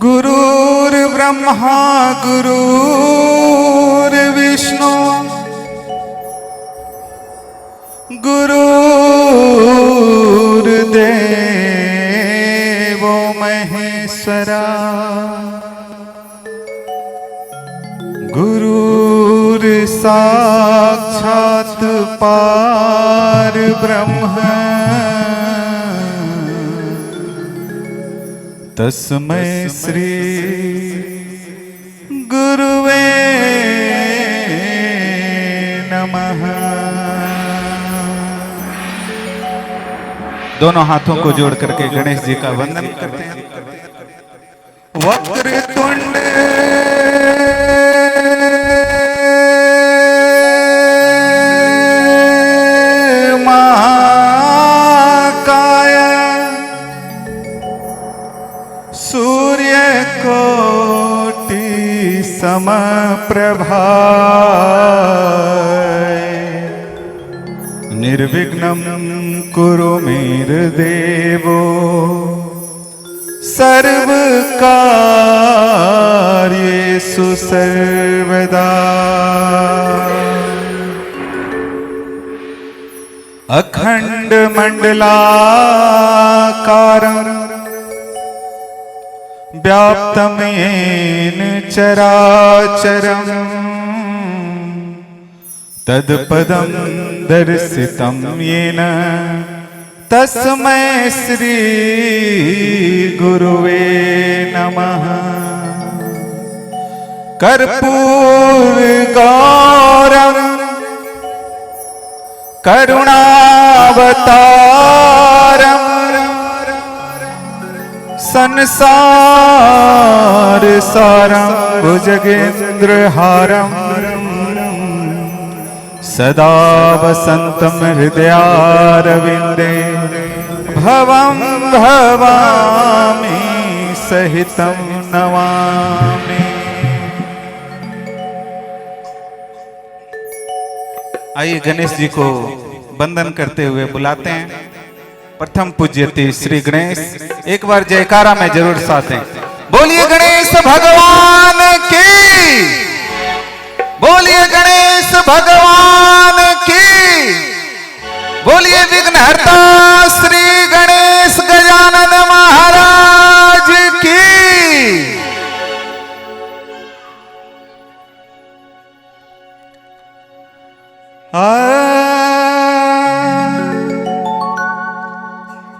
गुरुर्ब्रह्मा गुरुर्विष्णु गुरुर्देवो महेश्वरा गुरुर्साक्षात् परब्रह्म तस्मै श्री गुरुवे नमः। दोनों हाथों को जोड़ करके गणेश जी का वंदन करते हैं। वक्रतुंड महाकाय सूर्यकोटि समप्रभा निर्विघ्नं कुरु मे देवो सर्वकार्येषु सर्वदा। अखंड मंडलाकारं व्याप्तं येन चराचरं तत्पदं दर्शितं येन तस्मै श्री गुरुवे नमः। कर्पूरगौरं करुणावतारं संसार सारं भुजगेन्द्रहारं सदा वसन्तं हृदयारविन्दे भवं भवामि सहितं नमामि। आइए गणेश जी को वंदन करते हुए बुलाते हैं। प्रथम पूज्यते श्री गणेश, एक बार जयकारा में जरूर साथ हैं। बोलिए गणेश भगवान की, बोलिए गणेश भगवान की, बोलिए विघ्नहर्ता श्री गणेश गजानन महाराज की।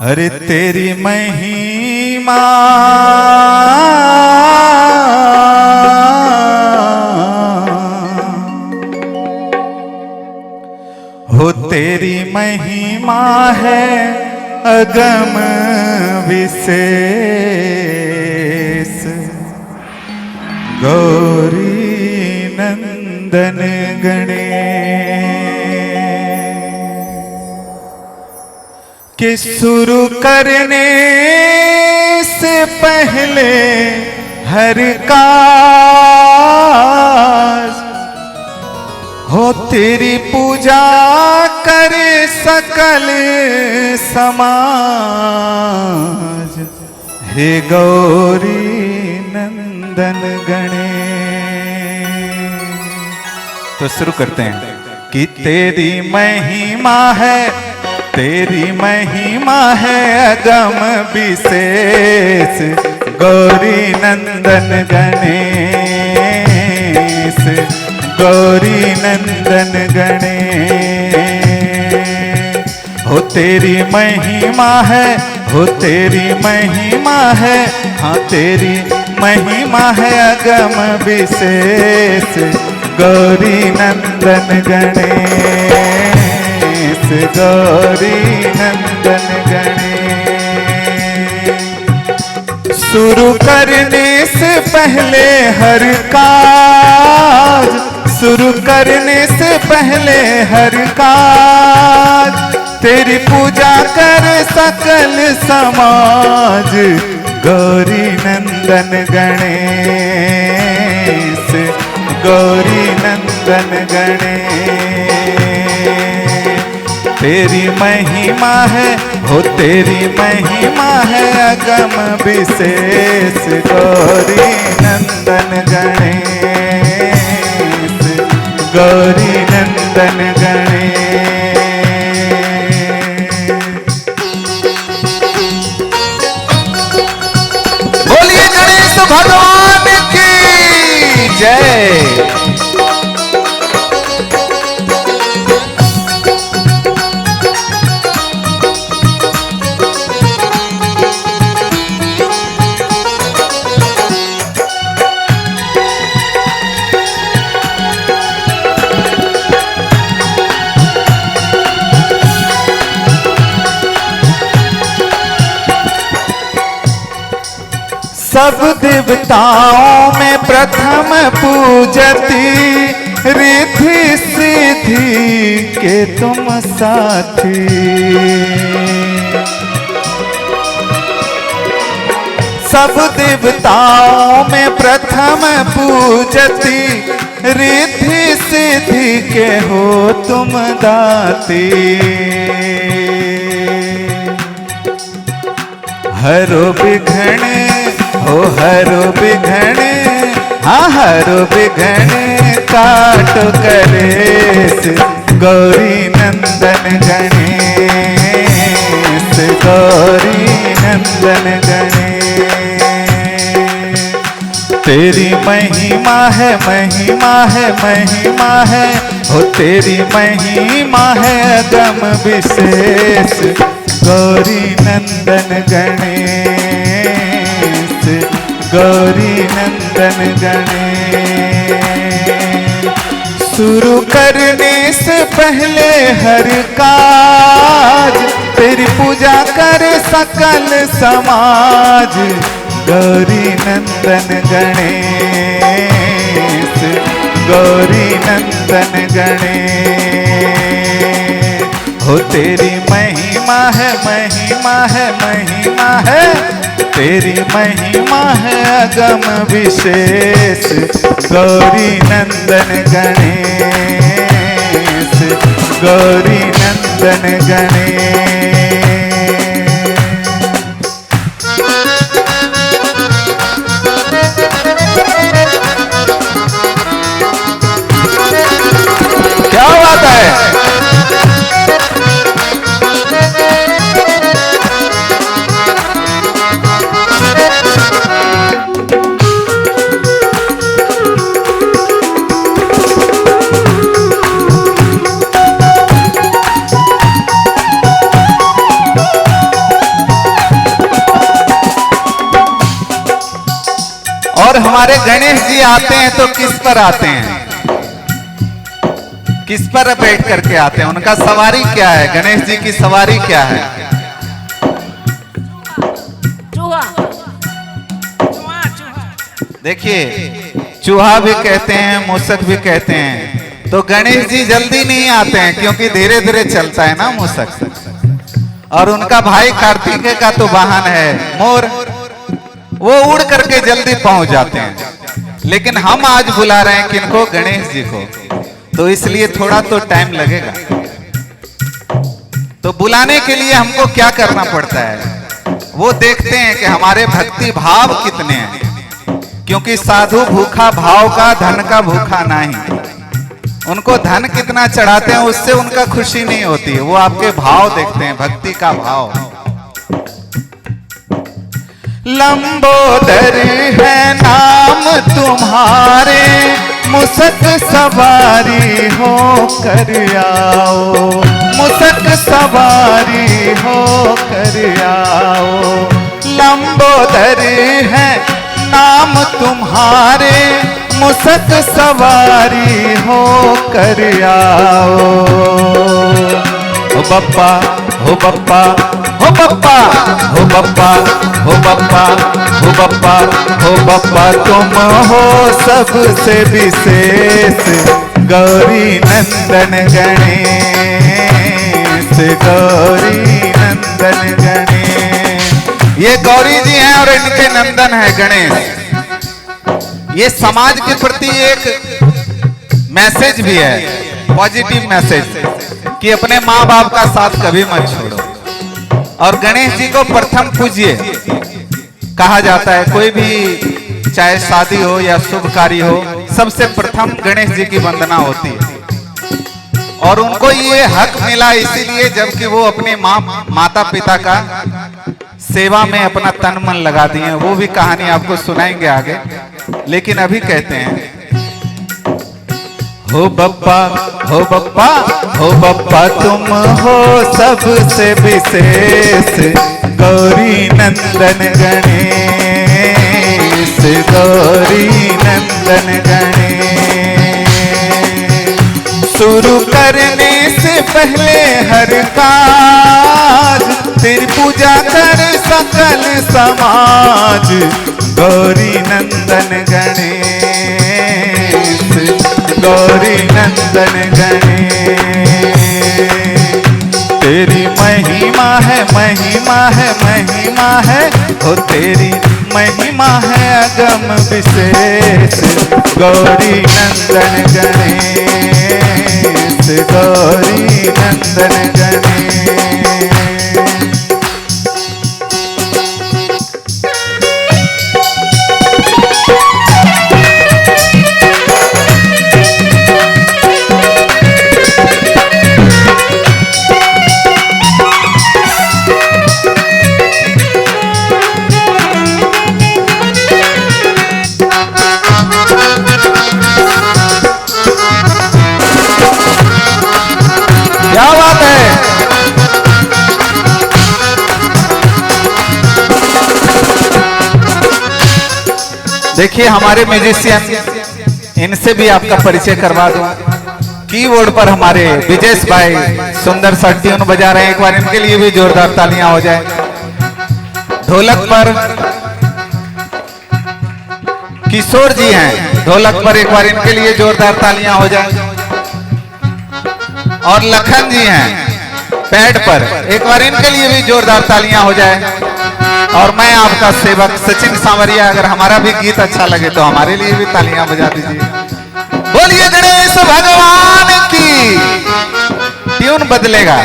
अरे तेरी महिमा हो, तेरी महिमा है अगम विशेष। गौरी नंदन गणेश के शुरू करने से पहले हर काज हो, तेरी पूजा करे सकल समाज। हे गौरी नंदन गणेश। तो शुरू करते हैं कि तेरी महिमा है, तेरी महिमा है अगम विशेष। गौरी नंदन गणेश, गौरी नंदन गणेश। हो तेरी महिमा है, हो तेरी महिमा है, हाँ तेरी महिमा है अगम विशेष। गौरी नंदन गणेश, गौरी नंदन गणेश। शुरू करने से पहले हर काज, शुरू करने से पहले हर काज, तेरी पूजा कर सकल समाज। गौरी नंदन गणेश, गौरी नंदन गणेश। तेरी महिमा है हो तेरी महिमा है अगम विशेष गौरी नंदन गणेश, गौरी नंदन गणेश। बोलिए गणेश भगवान की जय। सब देवताओं में प्रथम पूजती, रिद्धि सिद्धि के तुम साथी। सब देवताओं में प्रथम पूजती, रिद्धि सिद्धि के हो तुम दाती। हरो विघ्न हो हरो विघ्न, हाँ हरो विघ्न काटो कलेश गौरी नंदन गणेश, गौरी नंदन गणेश। तेरी महिमा है महिमा है महिमा है हो तेरी महिमा है अगम विशेष गौरी नंदन गणेश, गौरी नंदन गणेश। शुरू करने से पहले हर काज तेरी पूजा कर सकल समाज गौरी नंदन गणेश, गौरी नंदन गणेश। हो तेरी महिमा है महिमा है महिमा है, तेरी महिमा है अगम विशेष गौरी नंदन गणेश, गौरी नंदन गणेश। क्या बात है। और हमारे गणेश जी आते हैं तो किस पर आते हैं, किस पर बैठ करके आते हैं, उनका सवारी क्या है, गणेश जी की सवारी क्या है? देखिए चूहा भी कहते हैं मूसक भी कहते हैं, तो गणेश जी जल्दी नहीं आते हैं क्योंकि धीरे धीरे चलता है ना मूसक। और उनका भाई कार्तिकेय का तो वाहन है मोर, वो उड़ करके जल्दी पहुंच जाते हैं। लेकिन हम आज बुला रहे हैं किनको, गणेश जी को, तो इसलिए थोड़ा तो टाइम लगेगा। तो बुलाने के लिए हमको क्या करना पड़ता है, वो देखते हैं कि हमारे भक्ति भाव कितने हैं, क्योंकि साधु भूखा भाव का धन का भूखा नहीं। उनको धन कितना चढ़ाते हैं उससे उनका खुशी नहीं होती है, वो आपके भाव देखते हैं, भक्ति का भाव। लंबोदर है नाम तुम्हारे, मुसक सवारी हो कर आओ, मुसक सवारी हो कर आओ। लंबोदर है नाम तुम्हारे, मुसक सवारी हो कर आओ। हो बप्पा हो बप्पा हो बप्पा हो बप्पा हो बप्पा हो बप्पा हो बप्पा, तुम हो सबसे विशेष गौरी नंदन गणेश, गौरी नंदन गणेश। ये गौरी जी हैं और इनके नंदन है गणेश। ये समाज के प्रति एक मैसेज भी है, पॉजिटिव मैसेज कि अपने माँ बाप का साथ कभी मत छोड़ो। और गणेश जी को प्रथम पूज्य कहा जाता है। कोई भी चाहे शादी हो या शुभ कार्य हो, सबसे प्रथम गणेश जी की वंदना होती है। और उनको ये हक मिला इसीलिए जबकि वो अपने माता पिता का सेवा में अपना तन मन लगा दिए। वो भी कहानी आपको सुनाएंगे आगे, लेकिन अभी कहते हैं हो बप्पा हो बप्पा हो बप्पा तुम हो सबसे विशेष, गौरी नंदन गणेश, गौरी नंदन गणेश। शुरू करने से पहले हर काज तेरी पूजा कर सकल समाज, गौरी नंदन गणेश, गौरी नंदन गणेश। तेरी महिमा है महिमा है महिमा है, ओ तेरी महिमा है अगम विशेष, गौरी नंदन गणेश, गौरी नंदन गणेश। क्या बात है। देखिए हमारे म्यूजिशियन, इनसे भी आपका परिचय करवा दूं। कीबोर्ड पर हमारे विजेश भाई सुंदर सा ट्यून बजा रहे हैं, एक बार इनके लिए भी जोरदार तालियां हो जाए। ढोलक पर किशोर जी हैं, ढोलक पर एक बार इनके लिए जोरदार तालियां हो जाए। और लखन जी हैं पैड पर, एक बार इनके लिए भी जोरदार तालियां हो जाए। और मैं आपका सेवक सचिन सांवरिया, अगर हमारा भी गीत अच्छा लगे तो हमारे लिए भी तालियां बजा दीजिए। बोलिए गणेश भगवान की। ट्यून बदलेगा।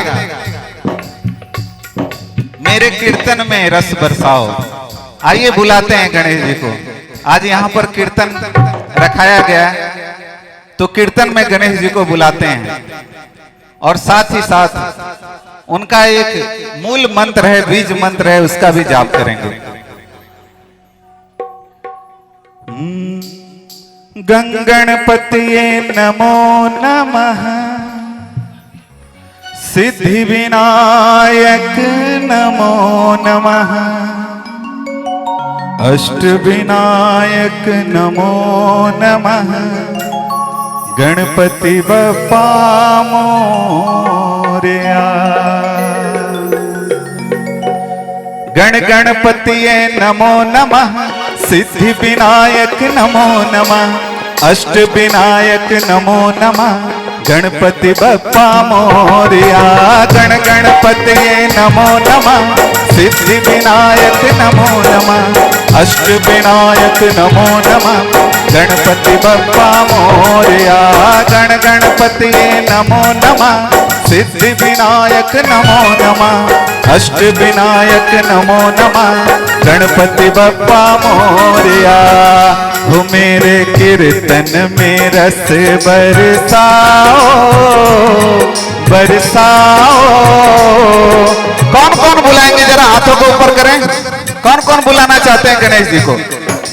मेरे कीर्तन में रस बरसाओ। आइए बुलाते हैं गणेश जी को। आज यहाँ पर कीर्तन रखाया गया, तो कीर्तन में गणेश जी को बुलाते हैं। और साथ ही साथ उनका एक मूल मंत्र है, बीज मंत्र है, उसका भी जाप करेंगे। गणपतिये नमो नमः, सिद्धि विनायक नमो नमः, अष्ट विनायक नमो नमः, गणपति बप्पा मोरया। गण गणपतिये नमो नमः, सिद्धि विनायक नमो नमः, अष्ट विनायक नमो नमः, गणपति बप्पा मोरया। गण गणपतिये नमो नमः, सिद्धि विनायक नमो नमः, अष्ट विनायक नमो नमः, गणपति बप्पा मोरया। गण गणपतिये नमो नमः, सिद्धि विनायक नमो नमः, अष्ट विनायक नमो नमः, गणपति बप्पा मोरया। हो मेरे कीर्तन में रस बरसाओ बरसाओ। कौन कौन बुलाएंगे, जरा हाथों को ऊपर करें। कौन कौन बुलाना चाहते हैं गणेश जी को?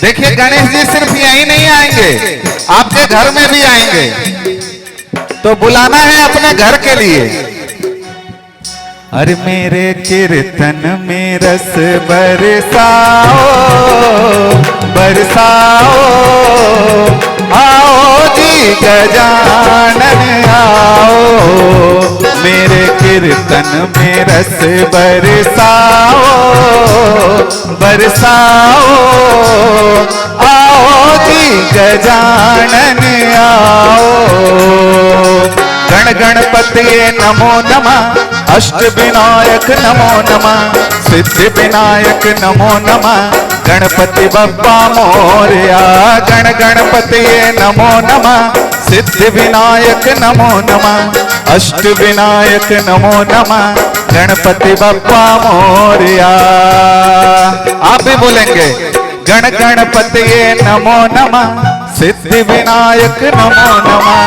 देखिए गणेश जी सिर्फ यहीं नहीं आएंगे, आपके घर में भी आएंगे, तो बुलाना है अपने घर के लिए। अरे मेरे कीर्तन में रस बरसाओ बरसाओ, आओ जी गजानन आओ। मेरे कीर्तन में रस बरसाओ बरसाओ, आओ जी गजानन आओ। गण गणपतिये नमो नमः, अष्ट विनायक नमो नमः, सिद्धि विनायक नमो नमः, गणपति बप्पा मोरया। गण गणपतिये नमो नमः, सिद्धि विनायक नमो नमः, अष्ट विनायक नमो नमः, गणपति बप्पा मोरया। आप भी बोलेंगे गण गणपति नमो नमः, सिद्धि विनायक नमो नमः,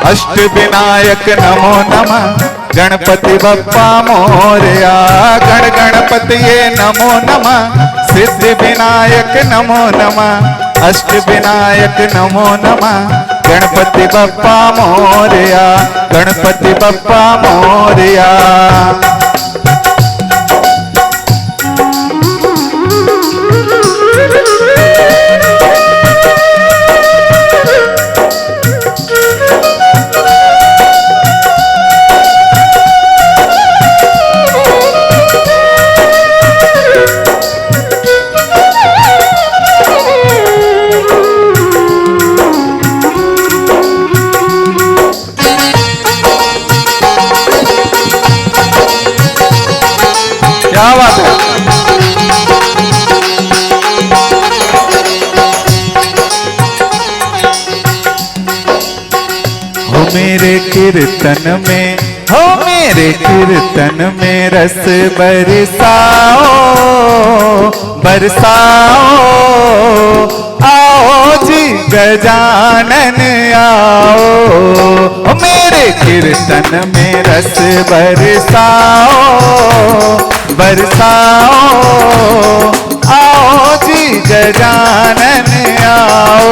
अष्ट विनायक नमो नमः, गणपति बप्पा मोरया। गण गणपति नमो नमः, सिद्धि विनायक नमो नमः, अष्ट विनायक नमो नमः, गणपति बप्पा मोरया, गणपति बप्पा मोरया। क्या बात है। हो मेरे कीर्तन में, हो मेरे कीर्तन में रस बरसाओ बरसाओ, आओ जी गजानन आओ। हो मेरे कीर्तन में रस बरसाओ बरसाओ, आओ जी गजानन आओ,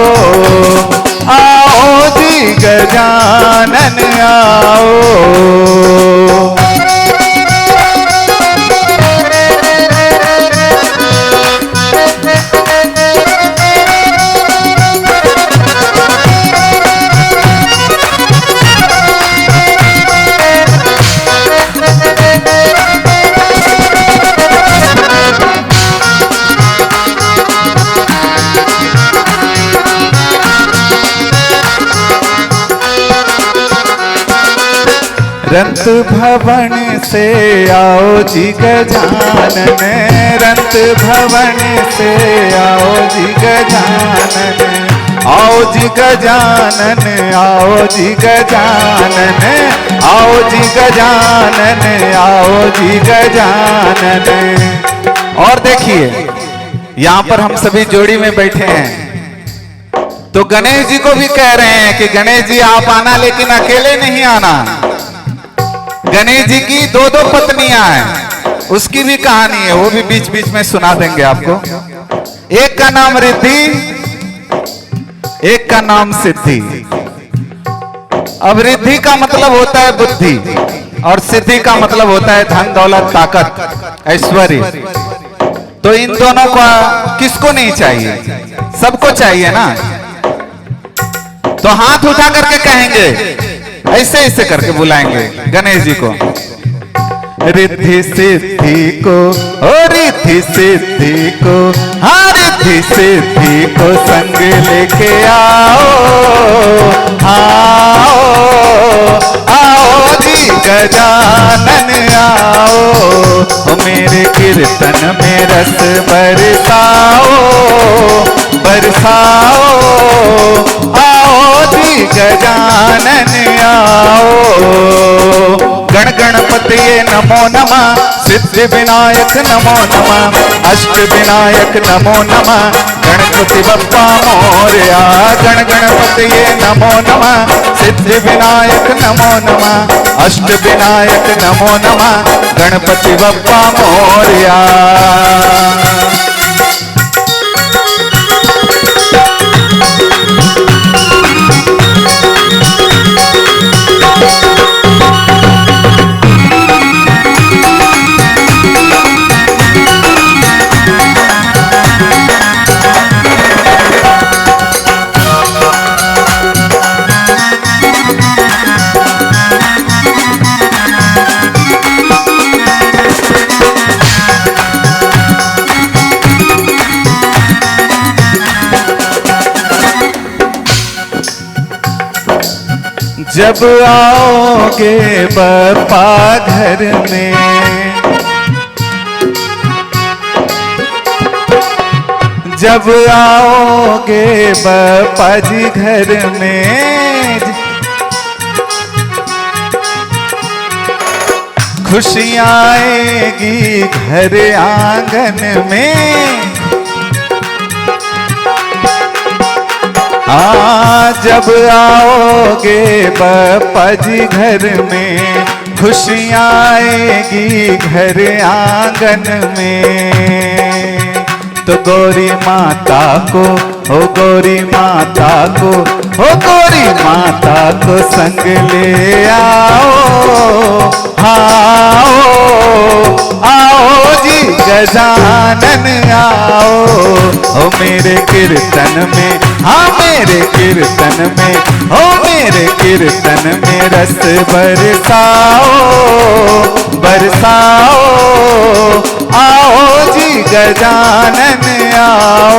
आओ जी गजानन आओ। रंत भवन से आओ जी गजानन, रंत भवन से आओ जी गजानन, आओ जी गजानन, आओ जी गजानन, आओ जी गजानन, आओ जी गजानन। और देखिए यहाँ पर हम सभी जोड़ी में बैठे हैं, तो गणेश जी को भी कह रहे हैं कि गणेश जी आप आना, लेकिन अकेले नहीं आना। गणेश जी की दो दो पत्नियां हैं, उसकी भी कहानी है, वो भी बीच बीच में सुना देंगे आपको। एक का नाम रिद्धि, एक का नाम सिद्धि। अब रिद्धि का मतलब होता है बुद्धि, और सिद्धि का मतलब होता है धन दौलत ताकत ऐश्वर्य। तो इन दोनों का किसको नहीं चाहिए? सबको चाहिए ना। तो हाथ उठा करके कहेंगे, ऐसे ऐसे करके बुलाएंगे गणेश जी को। रिद्धि सिद्धि को, ओ रिद्धि सिद्धि को, हाँ रिद्धि सिद्धि को संग लेके आओ, आओ आओ जी गजानन आओ। मेरे कीर्तन में रस बरसाओ बरसाओ, आओ जी गजानन आओ। गण गणपति नमो नमः, सिद्धि विनायक नमो नमः, अष्ट विनायक नमो नमः, गणपति बप्पा मोरया। गण गणपति नमो नमः, सिद्धि विनायक नमो नमः, अष्ट विनायक नमो नमः, गणपति बप्पा मोरया। जब आओगे बप्पा घर में, जब आओगे बप्पा जी घर में, खुशियाँ आएगी घर आंगन में। जब आओगे बप्पा जी घर में, खुशियाँ आएगी घर आंगन में। तो गौरी माता को, ओ गौरी माता को, ओ गौरी माता को संग ले आओ। आओ आओ जी गजानन आओ। ओ मेरे कीर्तन में, हाँ मेरे कीर्तन में, ओ मेरे कीर्तन में रस बरसाओ बरसाओ। आओ जी गजानन आओ।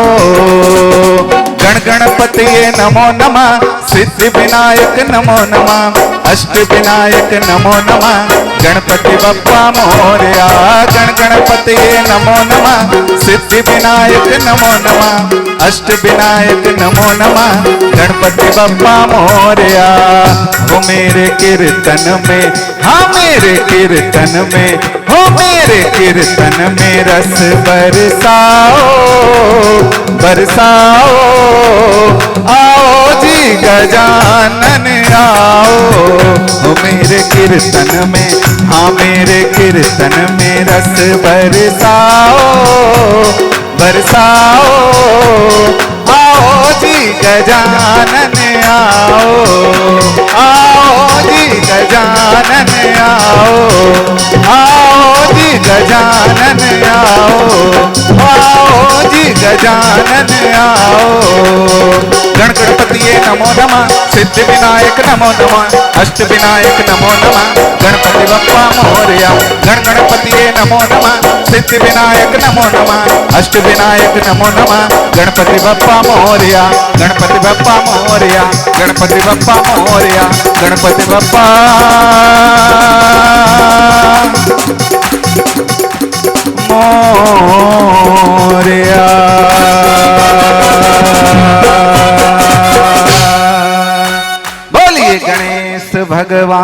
गण गणपतिये नमो नमः, सिद्धि विनायक नमो नमः, अष्ट विनायक नमो नमः, गणपति बप्पा मोरया। गण गणपतिये नमो नमः, सिद्धि विनायक नमो नमः, अष्ट विनायक नमो नमः, गणपति बप्पा मोरया। हो मेरे कीर्तन में, हाँ मेरे कीर्तन में, हो मेरे कीर्तन में रस बरसाओ बरसाओ। आओ जी गजानन आओ। हो मेरे कीर्तन में, हाँ मेरे कीर्तन में रस बरसाओ बरसाओ। आओ जी गजानन आओ। आओ जी गजानन आओ। आओ जी गजानन आओ। आओ जी गजानन आओ। गण गणपतिये नमो नमः, सिद्धि विनायक नमो नमः, अष्ट विनायक नमो नमः, गणपति बप्पा मोरया। गण गणपतिये नमो नमः, सिद्धि विनायक नमो नमः, अष्ट विनायक नमो नमः, गणपति बप्पा मोरया। गणपति बप्पा मोरया, गणपति बप्पा मोरया, गणपति बप्पा मोरया। बोलिए गणेश भगवान